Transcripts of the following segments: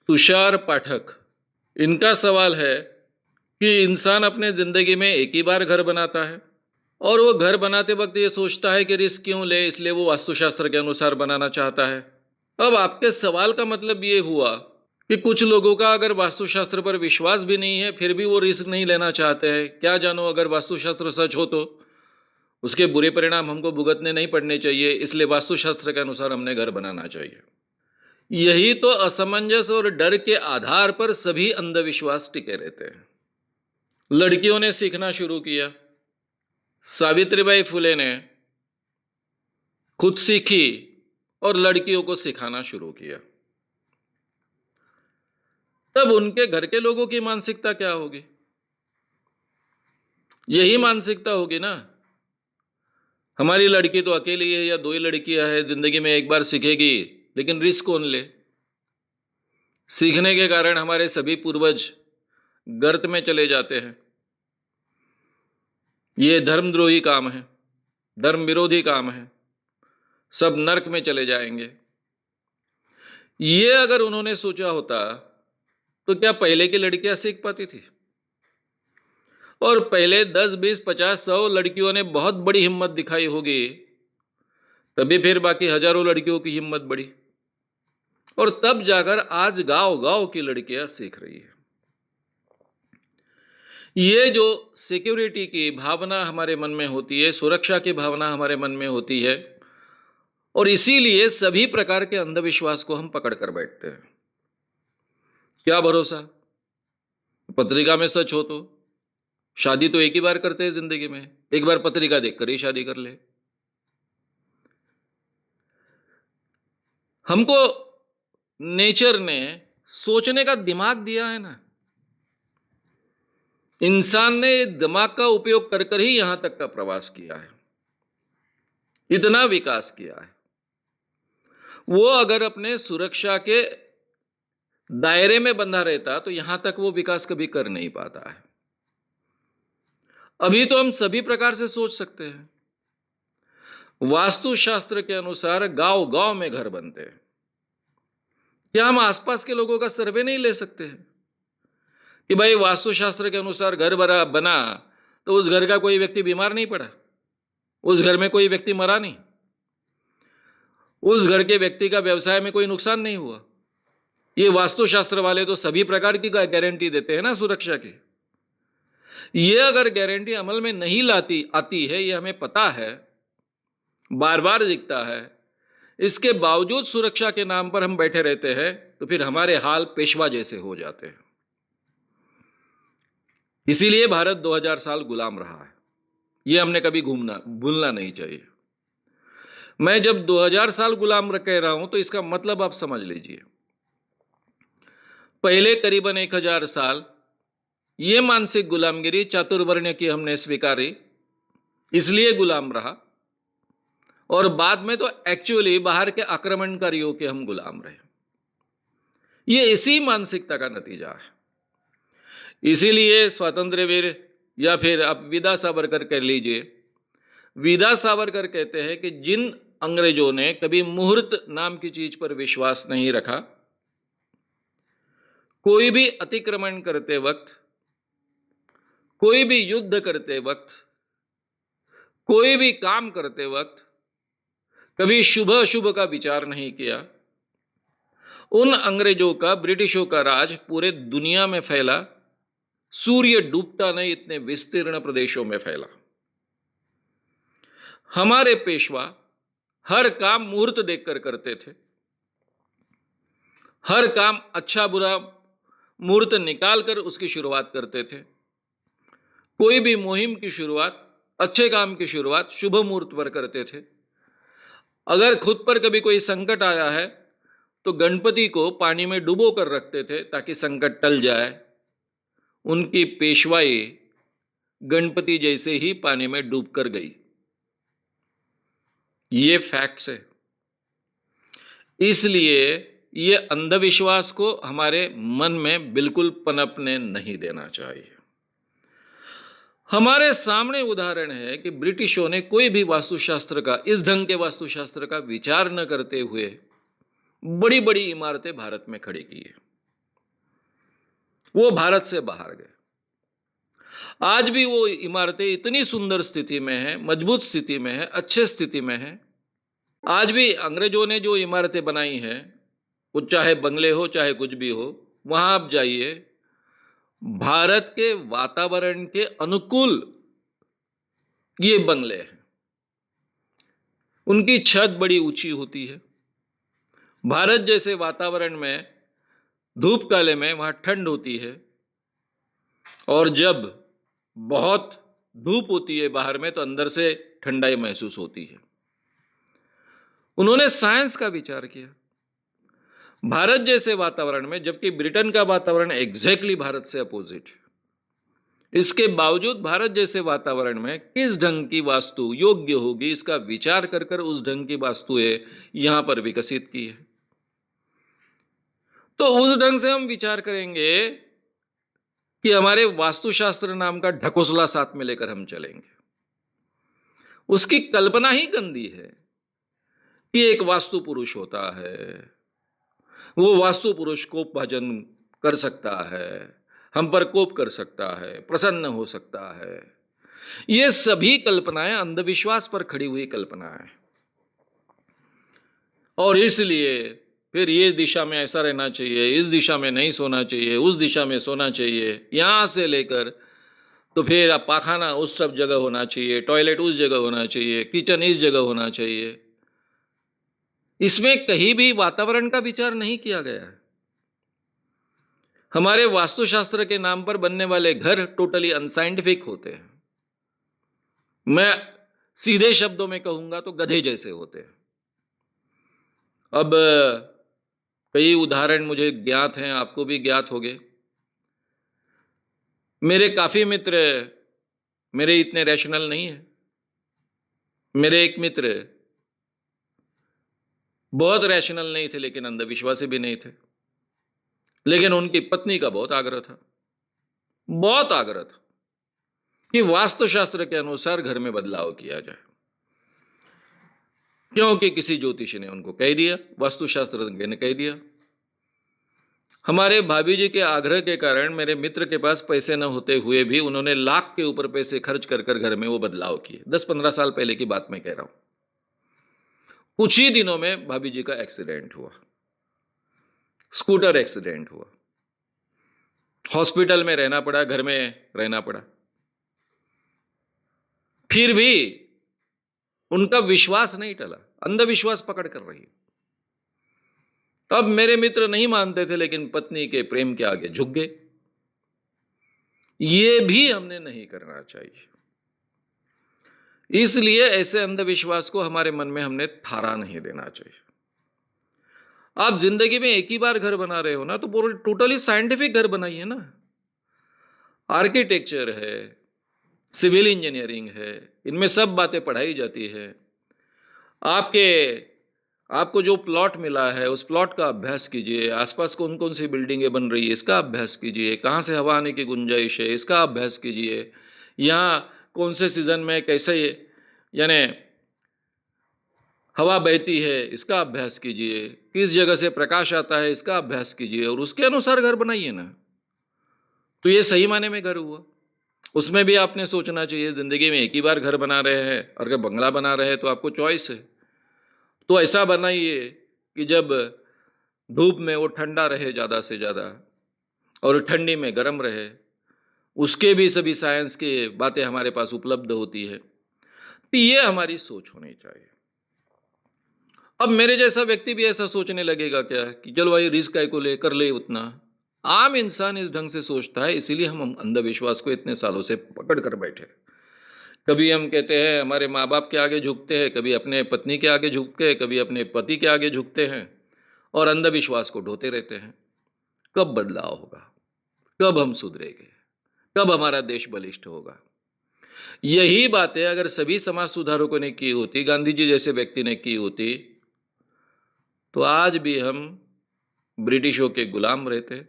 तुषार पाठक, इनका सवाल है कि इंसान अपने ज़िंदगी में एक ही बार घर बनाता है और वो घर बनाते वक्त ये सोचता है कि रिस्क क्यों ले, इसलिए वो वास्तुशास्त्र के अनुसार बनाना चाहता है। अब आपके सवाल का मतलब ये हुआ कि कुछ लोगों का अगर वास्तुशास्त्र पर विश्वास भी नहीं है फिर भी वो रिस्क नहीं लेना चाहते हैं। क्या जानो अगर वास्तुशास्त्र सच हो तो उसके बुरे परिणाम हमको भुगतने नहीं पड़ने चाहिए, इसलिए वास्तुशास्त्र के अनुसार हमने घर बनाना चाहिए। यही तो असमंजस और डर के आधार पर सभी अंधविश्वास टिके रहते हैं। लड़कियों ने सीखना शुरू किया। सावित्रीबाई फुले ने खुद सीखी और लड़कियों को सिखाना शुरू किया। तब उनके घर के लोगों की मानसिकता क्या होगी? यही मानसिकता होगी ना, हमारी लड़की तो अकेली है या दो ही लड़कियां हैं, जिंदगी में एक बार सीखेगी, लेकिन रिस्क कौन ले? सीखने के कारण हमारे सभी पूर्वज गर्त में चले जाते हैं। ये धर्मद्रोही काम है, धर्म विरोधी काम है, सब नरक में चले जाएंगे। ये अगर उन्होंने सोचा होता तो क्या पहले की लड़कियां सीख पाती थी? और पहले 10, 20, 50, 100 लड़कियों ने बहुत बड़ी हिम्मत दिखाई होगी, तभी फिर बाकी हजारों लड़कियों की हिम्मत बढ़ी और तब जाकर आज गांव गांव की लड़कियां सीख रही है। ये जो सिक्योरिटी की भावना हमारे मन में होती है, सुरक्षा की भावना हमारे मन में होती है, और इसीलिए सभी प्रकार के अंधविश्वास को हम पकड़ कर बैठते हैं। क्या भरोसा, पत्रिका में सच हो तो? शादी तो एक ही बार करते हैं जिंदगी में, एक बार पत्रिका देखकर ही शादी कर ले। हमको नेचर ने सोचने का दिमाग दिया है ना, इंसान ने दिमाग का उपयोग कर कर ही यहां तक का प्रवास किया है, इतना विकास किया है। वो अगर अपने सुरक्षा के दायरे में बंधा रहता तो यहां तक वो विकास कभी कर नहीं पाता है। अभी तो हम सभी प्रकार से सोच सकते हैं। वास्तुशास्त्र के अनुसार गांव गांव में घर बनते हैं। क्या हम आसपास के लोगों का सर्वे नहीं ले सकते हैं कि भाई वास्तुशास्त्र के अनुसार घर बना तो उस घर का कोई व्यक्ति बीमार नहीं पड़ा, उस घर में कोई व्यक्ति मरा नहीं, उस घर के व्यक्ति का व्यवसाय में कोई नुकसान नहीं हुआ? ये वास्तुशास्त्र वाले तो सभी प्रकार की गारंटी देते हैं ना सुरक्षा की। ये अगर गारंटी अमल में नहीं आती है, ये हमें पता है, बार बार दिखता है, इसके बावजूद सुरक्षा के नाम पर हम बैठे रहते हैं, तो फिर हमारे हाल पेशवा जैसे हो जाते हैं। इसीलिए भारत 2000 साल गुलाम रहा है, ये हमने कभी भूलना नहीं चाहिए। मैं जब 2000 साल गुलाम कह रहा हूं तो इसका मतलब आप समझ लीजिए। पहले करीबन 1000 साल ये मानसिक गुलामगिरी चातुर्वर्ण्य की हमने स्वीकारी, इसलिए गुलाम रहा, और बाद में तो एक्चुअली बाहर के आक्रमणकारियों के हम गुलाम रहे। ये इसी मानसिकता का नतीजा है। इसीलिए स्वातंत्र्य वीर या फिर आप विदा सावरकर कह लीजिए, विदा सावरकर कहते हैं कि जिन अंग्रेजों ने कभी मुहूर्त नाम की चीज पर विश्वास नहीं रखा, कोई भी अतिक्रमण करते वक्त, कोई भी युद्ध करते वक्त, कोई भी काम करते वक्त कभी शुभ अशुभ का विचार नहीं किया। उन अंग्रेजों का, ब्रिटिशों का राज पूरे दुनिया में फैला, सूर्य डूबता नहीं इतने विस्तीर्ण प्रदेशों में फैला। हमारे पेशवा हर काम मुहूर्त देखकर करते थे, हर काम अच्छा बुरा मुहूर्त निकालकर उसकी शुरुआत करते थे। कोई भी मुहिम की शुरुआत, अच्छे काम की शुरुआत शुभ मुहूर्त पर करते थे। अगर खुद पर कभी कोई संकट आया है तो गणपति को पानी में डुबो कर रखते थे ताकि संकट टल जाए। उनकी पेशवाई गणपति जैसे ही पानी में डूब कर गई। ये फैक्ट्स है। इसलिए ये अंधविश्वास को हमारे मन में बिल्कुल पनपने नहीं देना चाहिए। हमारे सामने उदाहरण है कि ब्रिटिशों ने कोई भी वास्तुशास्त्र का, इस ढंग के वास्तुशास्त्र का विचार न करते हुए बड़ी बड़ी इमारतें भारत में खड़ी की है। वो भारत से बाहर गए। आज भी वो इमारतें इतनी सुंदर स्थिति में हैं, मजबूत स्थिति में हैं, अच्छे स्थिति में हैं। आज भी अंग्रेजों ने जो इमारतें बनाई हैं, वो चाहे बंगले हो चाहे कुछ भी हो, वहां आप जाइए, भारत के वातावरण के अनुकूल ये बंगले हैं। उनकी छत बड़ी ऊंची होती है। भारत जैसे वातावरण में धूप काले में वहां ठंड होती है, और जब बहुत धूप होती है बाहर में तो अंदर से ठंडाई महसूस होती है। उन्होंने साइंस का विचार किया। भारत जैसे वातावरण में, जबकि ब्रिटेन का वातावरण एग्जैक्टली भारत से अपोजिट है, इसके बावजूद भारत जैसे वातावरण में किस ढंग की वास्तु योग्य होगी, इसका विचार कर कर उस ढंग की वास्तुएं यहां पर विकसित की है। तो उस ढंग से हम विचार करेंगे कि हमारे वास्तुशास्त्र नाम का ढकोसला साथ में लेकर हम चलेंगे। उसकी कल्पना ही गंदी है कि एक वास्तु पुरुष होता है, वो वास्तु पुरुष को भजन कर सकता है, हम पर कोप कर सकता है, प्रसन्न हो सकता है। ये सभी कल्पनाएं अंधविश्वास पर खड़ी हुई कल्पनाएं, और इसलिए फिर ये दिशा में ऐसा रहना चाहिए, इस दिशा में नहीं सोना चाहिए, उस दिशा में सोना चाहिए, यहां से लेकर तो फिर अब पाखाना उस सब जगह होना चाहिए, टॉयलेट उस जगह होना चाहिए, किचन इस जगह होना चाहिए। इसमें कहीं भी वातावरण का विचार नहीं किया गया है। हमारे वास्तुशास्त्र के नाम पर बनने वाले घर टोटली अनसाइंटिफिक होते हैं। मैं सीधे शब्दों में कहूंगा तो गधे जैसे होते हैं। अब कई उदाहरण मुझे ज्ञात हैं, आपको भी ज्ञात होंगे। मेरे काफी मित्र मेरे इतने रैशनल नहीं है। मेरे एक मित्र बहुत रैशनल नहीं थे, लेकिन अंधविश्वासी भी नहीं थे। लेकिन उनकी पत्नी का बहुत आग्रह था, बहुत आग्रह था कि वास्तुशास्त्र के अनुसार घर में बदलाव किया जाए, क्योंकि किसी ज्योतिषी ने उनको कह दिया, वास्तुशास्त्रज्ञ ने कह दिया। हमारे भाभी जी के आग्रह के कारण मेरे मित्र के पास पैसे न होते हुए भी उन्होंने लाख के ऊपर पैसे खर्च कर कर घर में वो बदलाव किए। 10-15 साल पहले की बात मैं कह रहा हूं। कुछ ही दिनों में भाभी जी का एक्सीडेंट हुआ, स्कूटर एक्सीडेंट हुआ, हॉस्पिटल में रहना पड़ा, घर में रहना पड़ा। फिर भी उनका विश्वास नहीं टला, अंधविश्वास पकड़ कर रही। तब मेरे मित्र नहीं मानते थे, लेकिन पत्नी के प्रेम के आगे झुक गए। ये भी हमने नहीं करना चाहिए। इसलिए ऐसे अंधविश्वास को हमारे मन में हमने थारा नहीं देना चाहिए। आप जिंदगी में एक ही बार घर बना रहे हो ना, तो पूरा टोटली साइंटिफिक घर बनाइए ना। आर्किटेक्चर है, सिविल इंजीनियरिंग है, इनमें सब बातें पढ़ाई जाती है। आपको जो प्लॉट मिला है उस प्लॉट का अभ्यास कीजिए, आसपास कौन कौन सी बिल्डिंगें बन रही है इसका अभ्यास कीजिए, कहाँ से हवा आने की गुंजाइश है इसका अभ्यास कीजिए, यहाँ कौन से सीजन में कैसे यानी हवा बहती है इसका अभ्यास कीजिए, किस जगह से प्रकाश आता है इसका अभ्यास कीजिए, और उसके अनुसार घर बनाइए ना। तो ये सही माने में घर हुआ। उसमें भी आपने सोचना चाहिए, जिंदगी में एक ही बार घर बना रहे हैं, और अगर बंगला बना रहे हैं तो आपको चॉइस है। तो ऐसा बनाइए कि जब धूप में वो ठंडा रहे ज़्यादा से ज़्यादा, और ठंडी में गर्म रहे। उसके भी सभी साइंस की बातें हमारे पास उपलब्ध होती है। तो ये हमारी सोच होनी चाहिए। अब मेरे जैसा व्यक्ति भी ऐसा सोचने लगेगा क्या कि चलो भाई रिस्क काय को ले कर ले उतना। आम इंसान इस ढंग से सोचता है, इसीलिए हम अंधविश्वास को इतने सालों से पकड़ कर बैठे। कभी हम कहते हैं हमारे माँ बाप के आगे झुकते हैं, कभी अपने पत्नी के आगे झुकते हैं, कभी अपने पति के आगे झुकते हैं, और अंधविश्वास को ढोते रहते हैं। कब बदलाव होगा? कब हम सुधरेंगे? कब हमारा देश बलिष्ठ होगा? यही बातें अगर सभी समाज सुधारकों ने की होती, गांधी जी जैसे व्यक्ति ने की होती, तो आज भी हम ब्रिटिशों के गुलाम रहते।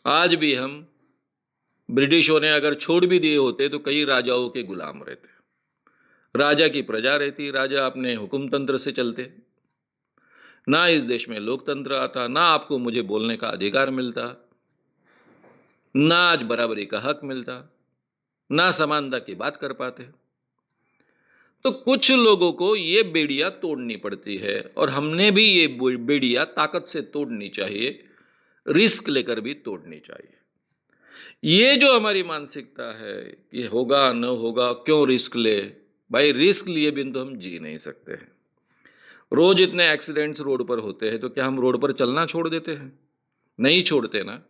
आज भी हम ब्रिटिशों ने अगर छोड़ भी दिए होते तो कई राजाओं के गुलाम रहते। राजा की प्रजा रहती, राजा अपने हुकुम तंत्र से चलते। ना इस देश में लोकतंत्र आता, ना आपको मुझे बोलने का अधिकार मिलता। ना आज बराबरी का हक मिलता, ना समानता की बात कर पाते। तो कुछ लोगों को ये बेड़ियां तोड़नी पड़ती है और हमने भी ये बेड़ियां ताकत से तोड़नी चाहिए, रिस्क लेकर भी तोड़नी चाहिए। ये जो हमारी मानसिकता है, ये होगा न होगा, क्यों रिस्क ले? भाई रिस्क लिए बिन तो हम जी नहीं सकते हैं। रोज इतने एक्सीडेंट्स रोड पर होते हैं, तो क्या हम रोड पर चलना छोड़ देते हैं? नहीं छोड़ते ना।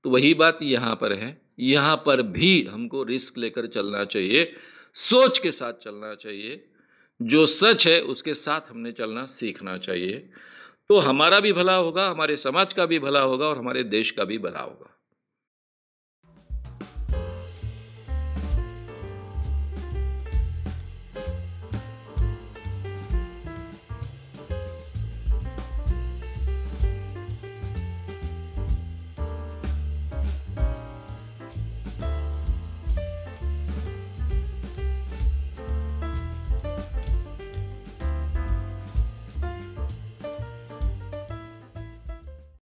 तो वही बात यहाँ पर है, यहाँ पर भी हमको रिस्क लेकर चलना चाहिए, सोच के साथ चलना चाहिए। जो सच है उसके साथ हमने चलना सीखना चाहिए। तो हमारा भी भला होगा, हमारे समाज का भी भला होगा और हमारे देश का भी भला होगा।